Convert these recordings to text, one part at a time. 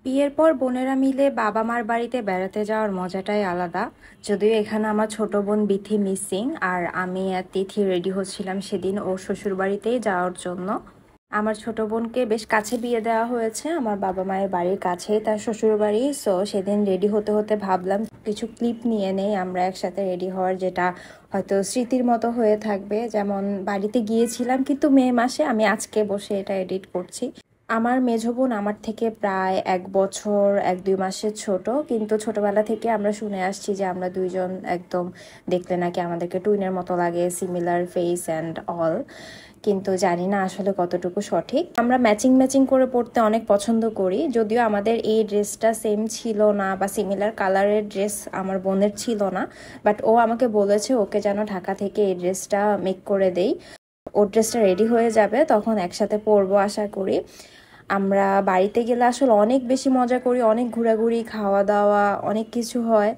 বিয়ের পর বোনেরা মিলে বাবা মার বাড়িতে বেড়াতে যাওয়ার মজাটাই আলাদা। যদিও এখানে আমার ছোট বোন বিথি মিসিং, আর আমি আর তিথি রেডি হচ্ছিলাম সেদিন ওর শ্বশুর বাড়িতেই যাওয়ার জন্য। আমার ছোট বোনকে বেশ কাছে বিয়ে দেওয়া হয়েছে, আমার বাবা মায়ের বাড়ির কাছেই তার শ্বশুর বাড়ি। সো সেদিন রেডি হতে হতে ভাবলাম কিছু ক্লিপ নিয়ে নেই আমরা একসাথে রেডি হওয়ার, যেটা হয়তো স্মৃতির মতো হয়ে থাকবে। যেমন বাড়িতে গিয়েছিলাম কিন্তু মে মাসে, আমি আজকে বসে এটা এডিট করছি। আমার মেঝো বোন আমার থেকে প্রায় 1 বছর 1-2 মাসের ছোট, কিন্তু ছোটবেলা থেকে আমরা শুনে আসছি যে আমরা দুইজন একদম দেখলে নাকি আমাদেরকে টুইনের মতো লাগে, সিমিলার ফেস অ্যান্ড অল। কিন্তু জানি না আসলে কতটুকু সঠিক। আমরা ম্যাচিং ম্যাচিং করে পড়তে অনেক পছন্দ করি, যদিও আমাদের এই ড্রেসটা সেম ছিল না বা সিমিলার কালারের ড্রেস আমার বোনের ছিল না। বাট ও আমাকে বলেছে ওকে যেন ঢাকা থেকে এই ড্রেসটা মেক করে দেই। ওর ড্রেসটা রেডি হয়ে যাবে, তখন একসাথে পরবো আশা করি। আমরা বাড়িতে গেলে আসলে অনেক বেশি মজা করি, অনেক ঘোরাঘুরি, খাওয়া দাওয়া, অনেক কিছু হয়।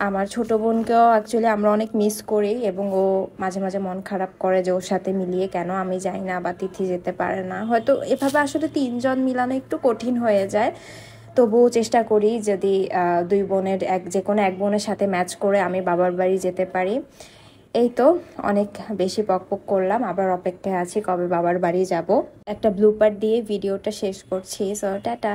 আমার ছোট বোনকেও অ্যাকচুয়ালি আমরা অনেক মিস করি, এবং ও মাঝে মাঝে মন খারাপ করে যে ওর সাথে মিলিয়ে কেন আমি যাই না বা তিথি যেতে পারে না। হয়তো এভাবে আসলে তিনজন মিলানো একটু কঠিন হয়ে যায়। তবুও চেষ্টা করি যদি দুই বোনের যে কোনো এক বোনের সাথে ম্যাচ করে আমি বাবার বাড়ি যেতে পারি। এই তো, অনেক বেশি পকপক করলাম, আবার অপেক্ষায় আছি কবে বাবার বাড়ি যাব। একটা ব্লুপার দিয়ে ভিডিওটা শেষ করছি। So tata.